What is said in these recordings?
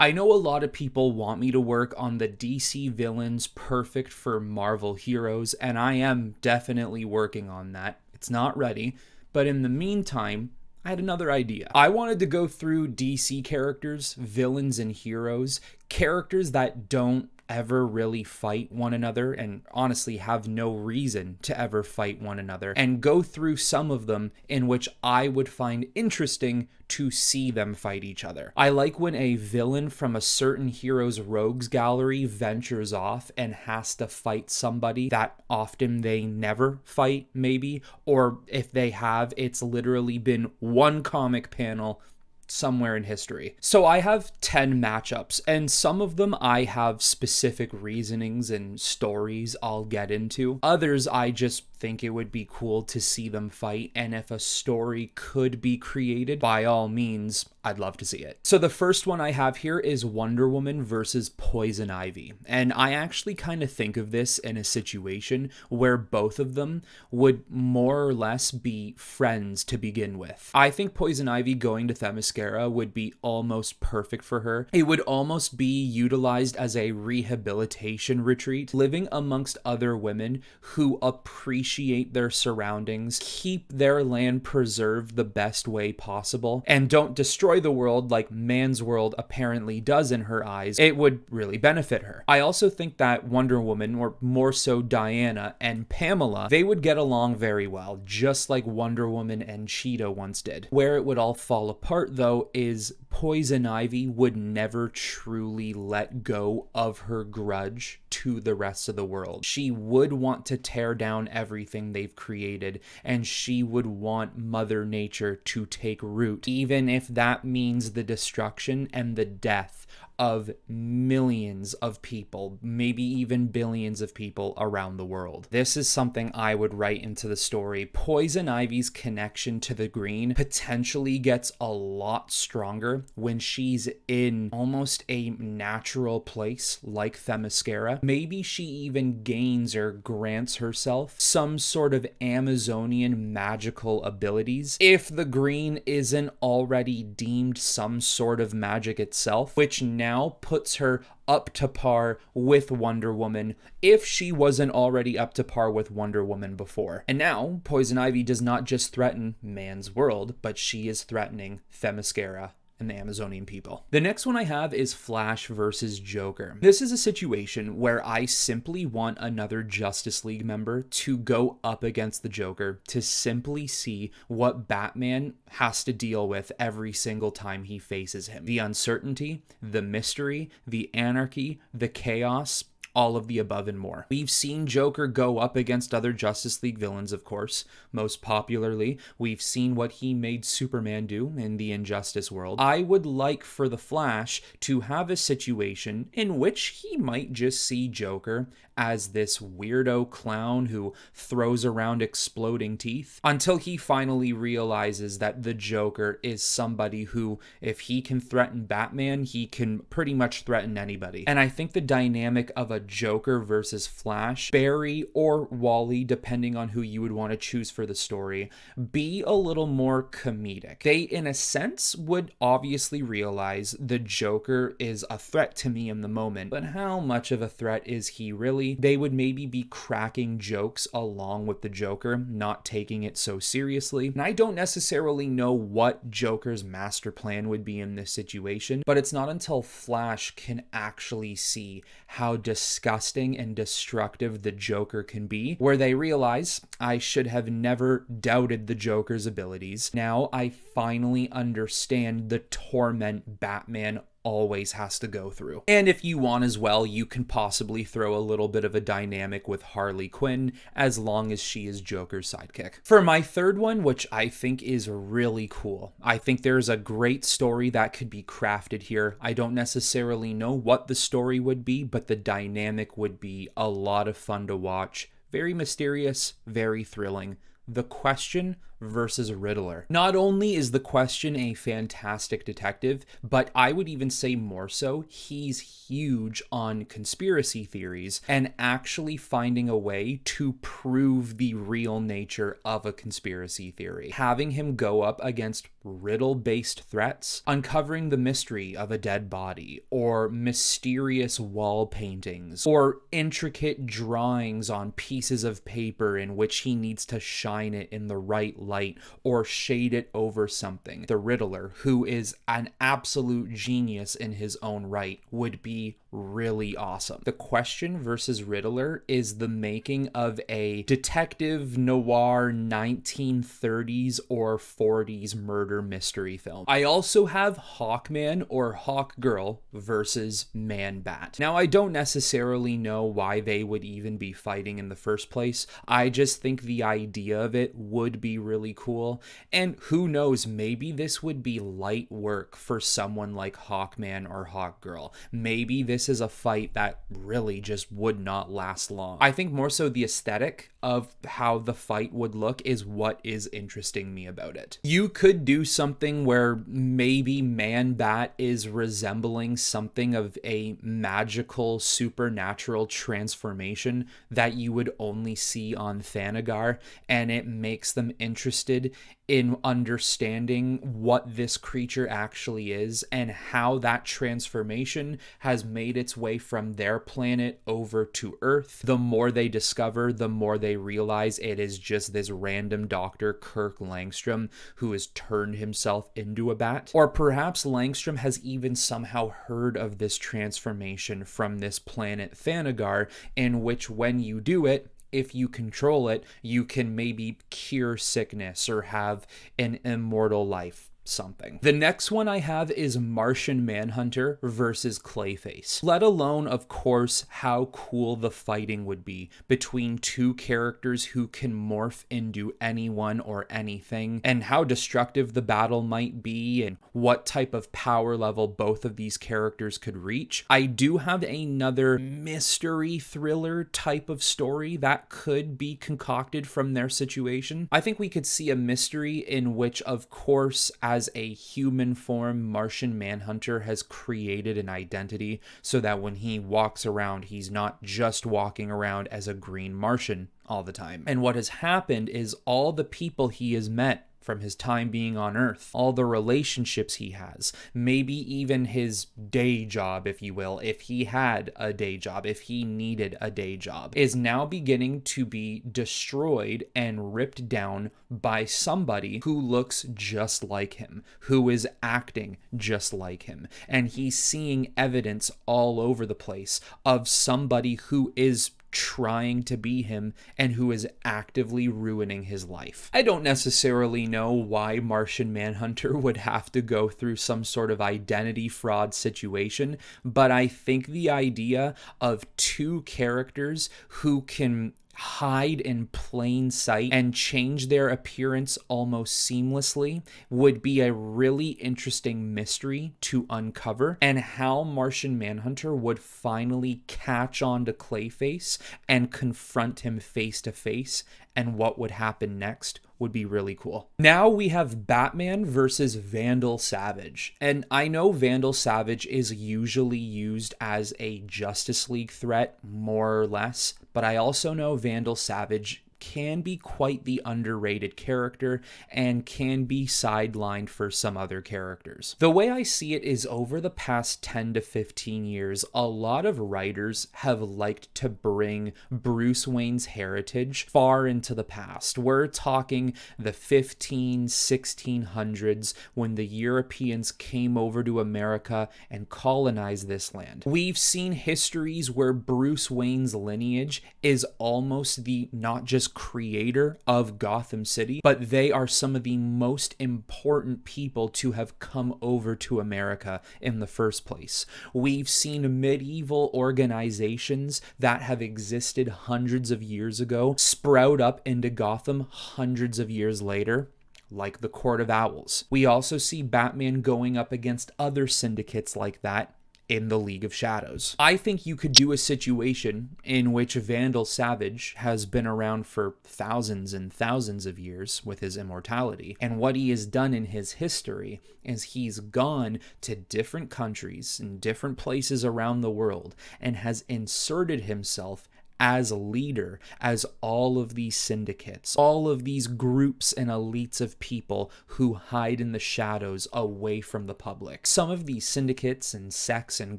I know a lot of people want me to work on the DC villains perfect for Marvel heroes, and I am definitely working on that. It's not ready, but in the meantime, I had another idea. I wanted to go through DC characters, villains, and heroes, characters that don't ever really fight one another and honestly have no reason to ever fight one another, and go through some of them in which I would find interesting to see them fight each other. I like when a villain from a certain hero's rogues gallery ventures off and has to fight somebody that often they never fight, maybe, or if they have, it's literally been one comic panel somewhere in history. So I have 10 matchups, and some of them I have specific reasonings and stories I'll get into. Others I just think it would be cool to see them fight, and if a story could be created, by all means, I'd love to see it. So the first one I have here is Wonder Woman versus Poison Ivy. And I actually kind of think of this in a situation where both of them would more or less be friends to begin with. I think Poison Ivy going to Themyscira would be almost perfect for her. It would almost be utilized as a rehabilitation retreat, living amongst other women who appreciate their surroundings, keep their land preserved the best way possible, and don't destroy the world like man's world apparently does in her eyes. It would really benefit her. I also think that Wonder Woman, or more so Diana, and Pamela, they would get along very well, just like Wonder Woman and Cheetah once did. Where it would all fall apart, though, is Poison Ivy would never truly let go of her grudge to the rest of the world. She would want to tear down everything they've created, and she would want Mother Nature to take root, even if that means the destruction and the death of millions of people, maybe even billions of people around the world. This is something I would write into the story. Poison Ivy's connection to the green potentially gets a lot stronger when she's in almost a natural place like Themyscira. Maybe she even gains or grants herself some sort of Amazonian magical abilities if the green isn't already deemed some sort of magic itself, which now puts her up to par with Wonder Woman if she wasn't already up to par with Wonder Woman before. And now, Poison Ivy does not just threaten man's world, but she is threatening Themyscira and the Amazonian people. The next one I have is Flash versus Joker. This is a situation where I simply want another Justice League member to go up against the Joker to simply see what Batman has to deal with every single time he faces him. The uncertainty, the mystery, the anarchy, the chaos, all of the above and more. We've seen Joker go up against other Justice League villains, of course. Most popularly, we've seen what he made Superman do in the Injustice world. I would like for the Flash to have a situation in which he might just see Joker as this weirdo clown who throws around exploding teeth, until he finally realizes that the Joker is somebody who, if he can threaten Batman, he can pretty much threaten anybody. And I think the dynamic of a Joker versus Flash, Barry or Wally, depending on who you would want to choose for the story, be a little more comedic. They, in a sense, would obviously realize the Joker is a threat to me in the moment, but how much of a threat is he really? They would maybe be cracking jokes along with the Joker, not taking it so seriously. And I don't necessarily know what Joker's master plan would be in this situation, but it's not until Flash can actually see how disgusting and destructive the Joker can be, where they realize, I should have never doubted the Joker's abilities. Now I finally understand the torment Batman always has to go through. And if you want as well, you can possibly throw a little bit of a dynamic with Harley Quinn, as long as she is Joker's sidekick. For my third one, which I think is really cool, I think there's a great story that could be crafted here. I don't necessarily know what the story would be, but the dynamic would be a lot of fun to watch. Very mysterious, very thrilling. The Question versus Riddler. Not only is The Question a fantastic detective, but I would even say more so, he's huge on conspiracy theories and actually finding a way to prove the real nature of a conspiracy theory. Having him go up against riddle-based threats, uncovering the mystery of a dead body, or mysterious wall paintings, or intricate drawings on pieces of paper in which he needs to shine it in the right light or shade it over something. The Riddler, who is an absolute genius in his own right, would be really awesome. The Question versus Riddler is the making of a detective noir 1930s or 40s murder mystery film. I also have Hawkman or Hawkgirl versus Man-Bat. Now, I don't necessarily know why they would even be fighting in the first place. I just think the idea of it would be really cool. And who knows, maybe this would be light work for someone like Hawkman or Hawkgirl. Maybe this is a fight that really just would not last long. I think more so the aesthetic of how the fight would look is what is interesting me about it. You could do something where maybe Man-Bat is resembling something of a magical supernatural transformation that you would only see on Thanagar, and it makes them interested in understanding what this creature actually is and how that transformation has made its way from their planet over to Earth. The more they discover, the more they realize it is just this random doctor, Kirk Langstrom, who has turned himself into a bat. Or perhaps Langstrom has even somehow heard of this transformation from this planet Thanagar, in which when you do it, if you control it, you can maybe cure sickness or have an immortal life. Something. The next one I have is Martian Manhunter versus Clayface. Let alone, of course, how cool the fighting would be between two characters who can morph into anyone or anything, and how destructive the battle might be, and what type of power level both of these characters could reach. I do have another mystery thriller type of story that could be concocted from their situation. I think we could see a mystery in which, of course, as a human form, Martian Manhunter has created an identity so that when he walks around, he's not just walking around as a green Martian all the time. And what has happened is all the people he has met from his time being on Earth, all the relationships he has, maybe even his day job, if you will, if he had a day job, if he needed a day job, is now beginning to be destroyed and ripped down by somebody who looks just like him, who is acting just like him. And he's seeing evidence all over the place of somebody who is trying to be him and who is actively ruining his life. I don't necessarily know why Martian Manhunter would have to go through some sort of identity fraud situation, but I think the idea of two characters who can hide in plain sight and change their appearance almost seamlessly would be a really interesting mystery to uncover, and how Martian Manhunter would finally catch on to Clayface and confront him face to face, and what would happen next would be really cool. Now we have Batman versus Vandal Savage. And I know Vandal Savage is usually used as a Justice League threat, more or less, but I also know Vandal Savage can be quite the underrated character and can be sidelined for some other characters. The way I see it is, over the past 10 to 15 years, a lot of writers have liked to bring Bruce Wayne's heritage far into the past. We're talking the 1600s when the Europeans came over to America and colonized this land. We've seen histories where Bruce Wayne's lineage is almost the not just creator of Gotham City, but they are some of the most important people to have come over to America in the first place. We've seen medieval organizations that have existed hundreds of years ago sprout up into Gotham hundreds of years later, like the Court of Owls. We also see Batman going up against other syndicates like that in the League of Shadows. I think you could do a situation in which Vandal Savage has been around for thousands and thousands of years with his immortality, and what he has done in his history is he's gone to different countries and different places around the world and has inserted himself as a leader, as all of these syndicates, all of these groups and elites of people who hide in the shadows away from the public. Some of these syndicates and sects and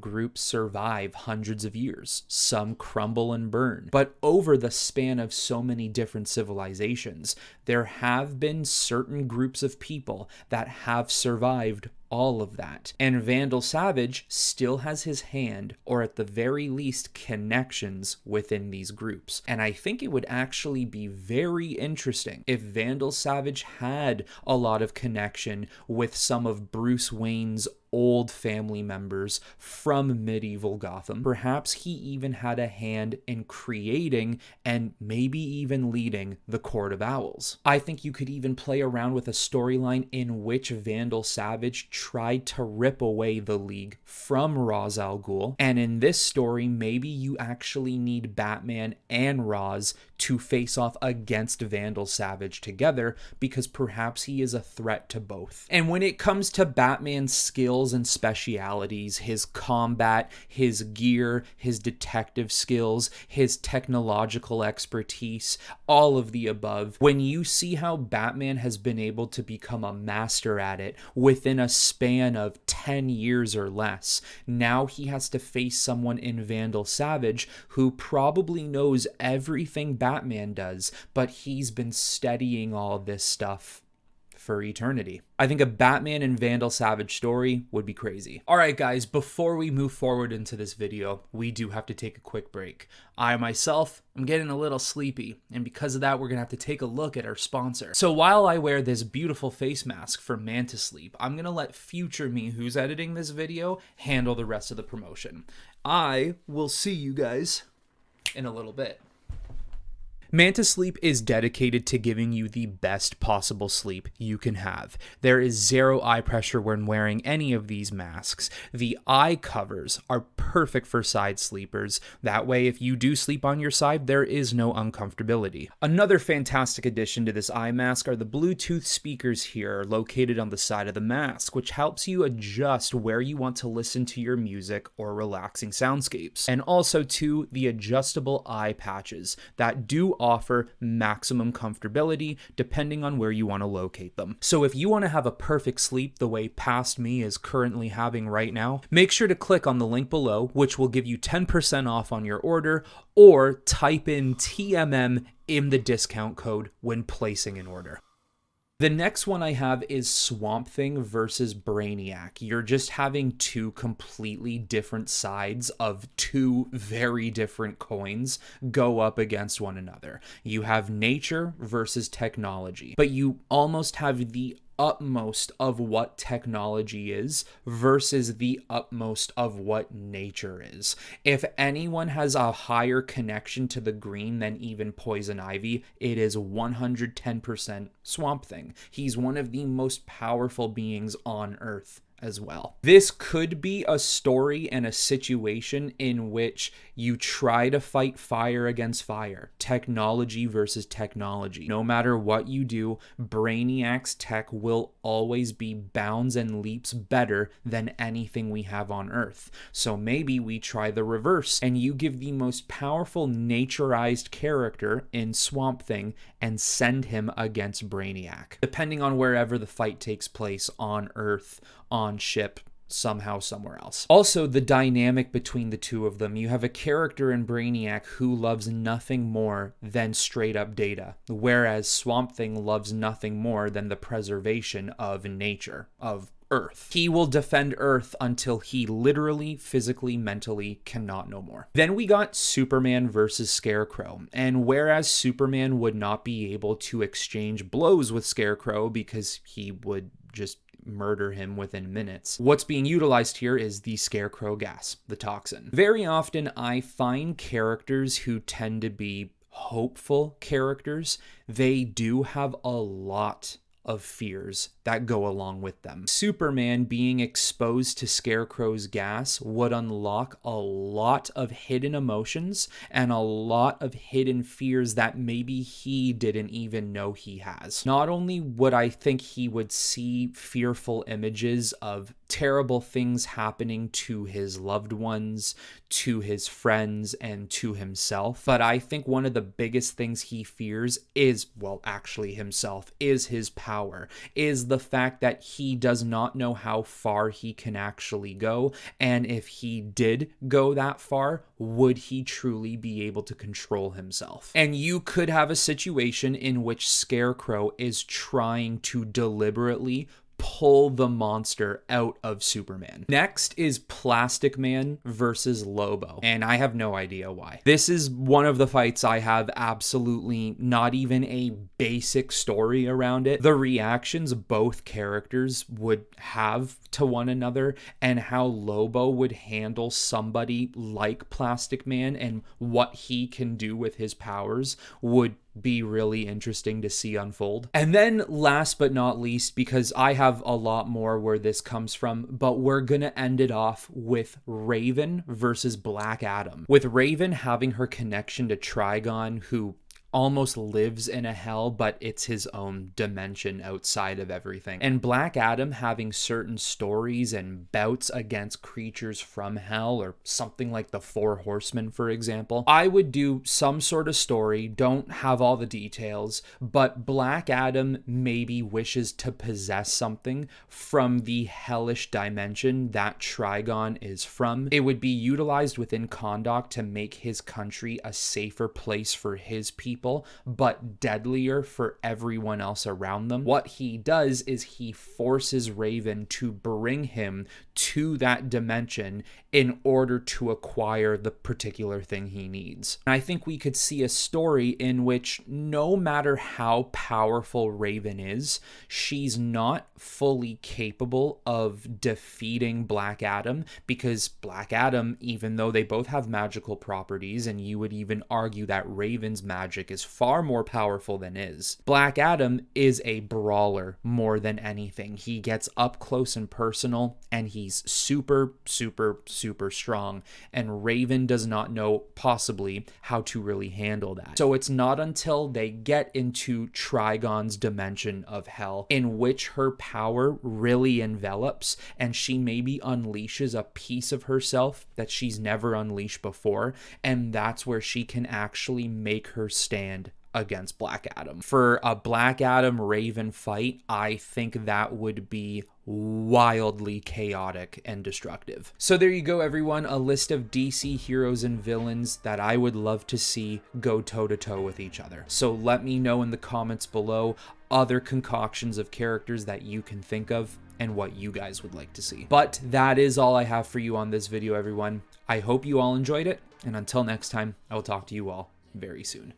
groups survive hundreds of years. Some crumble and burn. But over the span of so many different civilizations, there have been certain groups of people that have survived all of that. And Vandal Savage still has his hand, or at the very least connections within these groups. And I think it would actually be very interesting if Vandal Savage had a lot of connection with some of Bruce Wayne's old family members from medieval Gotham. Perhaps he even had a hand in creating and maybe even leading the Court of Owls. I think you could even play around with a storyline in which Vandal Savage tried to rip away the League from Ra's al Ghul, and in this story maybe you actually need Batman and Ra's to face off against Vandal Savage together, because perhaps he is a threat to both. And when it comes to Batman's skills and specialities, his combat, his gear, his detective skills, his technological expertise, all of the above, when you see how Batman has been able to become a master at it within a span of 10 years or less, now he has to face someone in Vandal Savage who probably knows everything Batman does, but he's been studying all this stuff for eternity. I think a Batman and Vandal Savage story would be crazy. Alright guys, before we move forward into this video, we do have to take a quick break. I myself am getting a little sleepy, and because of that we're gonna have to take a look at our sponsor. So while I wear this beautiful face mask from Manta Sleep, I'm gonna let future me, who's editing this video, handle the rest of the promotion. I will see you guys in a little bit. Manta Sleep is dedicated to giving you the best possible sleep you can have. There is zero eye pressure when wearing any of these masks. The eye covers are perfect for side sleepers. That way, if you do sleep on your side, there is no uncomfortability. Another fantastic addition to this eye mask are the Bluetooth speakers here, located on the side of the mask, which helps you adjust where you want to listen to your music or relaxing soundscapes. And also, too, the adjustable eye patches that do offer maximum comfortability depending on where you want to locate them. So if you want to have a perfect sleep the way past me is currently having right now, make sure to click on the link below, which will give you 10% off on your order, or type in T.M.M in the discount code when placing an order. The next one I have is Swamp Thing versus Brainiac. You're just having two completely different sides of two very different coins go up against one another. You have nature versus technology, but you almost have the utmost of what technology is versus the utmost of what nature is. If anyone has a higher connection to the green than even Poison Ivy, it is 110% Swamp Thing. He's one of the most powerful beings on Earth as well. This could be a story and a situation in which you try to fight fire against fire, technology versus technology. No matter what you do, Brainiac's tech will always be bounds and leaps better than anything we have on Earth. So maybe we try the reverse, and you give the most powerful naturized character in Swamp Thing and send him against Brainiac, depending on wherever the fight takes place on Earth, on ship, somehow somewhere else. Also, the dynamic between the two of them. You have a character in Brainiac who loves nothing more than straight up data, whereas Swamp Thing loves nothing more than the preservation of nature, of Earth. He will defend Earth until he literally, physically, mentally cannot no more. Then we got Superman versus Scarecrow, and whereas Superman would not be able to exchange blows with Scarecrow because he would just murder him within minutes, what's being utilized here is the Scarecrow gas, the toxin. Very often I find characters who tend to be hopeful characters, they do have a lot of fears that go along with them. Superman being exposed to Scarecrow's gas would unlock a lot of hidden emotions and a lot of hidden fears that maybe he didn't even know he has. Not only would I think he would see fearful images of terrible things happening to his loved ones, to his friends, and to himself, but I think one of the biggest things he fears is, well, actually himself, is his power, is the fact that he does not know how far he can actually go, and if he did go that far, would he truly be able to control himself? And you could have a situation in which Scarecrow is trying to deliberately pull the monster out of Superman. Next is Plastic Man versus Lobo, and I have no idea why. This is one of the fights I have absolutely not even a basic story around it. The reactions both characters would have to one another and how Lobo would handle somebody like Plastic Man and what he can do with his powers would be really interesting to see unfold. And then last but not least, because I have a lot more where this comes from, but we're gonna end it off with Raven versus Black Adam. With Raven having her connection to Trigon, who almost lives in a hell, but it's his own dimension outside of everything. And Black Adam having certain stories and bouts against creatures from hell, or something like the Four Horsemen, for example. I would do some sort of story, don't have all the details, but Black Adam maybe wishes to possess something from the hellish dimension that Trigon is from. It would be utilized within Kahndaq to make his country a safer place for his people, but deadlier for everyone else around them. What he does is he forces Raven to bring him to that dimension in order to acquire the particular thing he needs. And I think we could see a story in which no matter how powerful Raven is, she's not fully capable of defeating Black Adam, because Black Adam, even though they both have magical properties, and you would even argue that Raven's magic is far more powerful than his, Black Adam is a brawler more than anything. He gets up close and personal, and he's super strong, and Raven does not know possibly how to really handle that. So it's not until they get into Trigon's dimension of hell in which her power really envelops, and she maybe unleashes a piece of herself that she's never unleashed before, and that's where she can actually make her stand against Black Adam. For a Black Adam Raven fight, I think that would be wildly chaotic and destructive. So there you go, everyone, a list of DC heroes and villains that I would love to see go toe-to-toe with each other. So let me know in the comments below other concoctions of characters that you can think of and what you guys would like to see. But that is all I have for you on this video, everyone. I hope you all enjoyed it, and until next time, I will talk to you all very soon.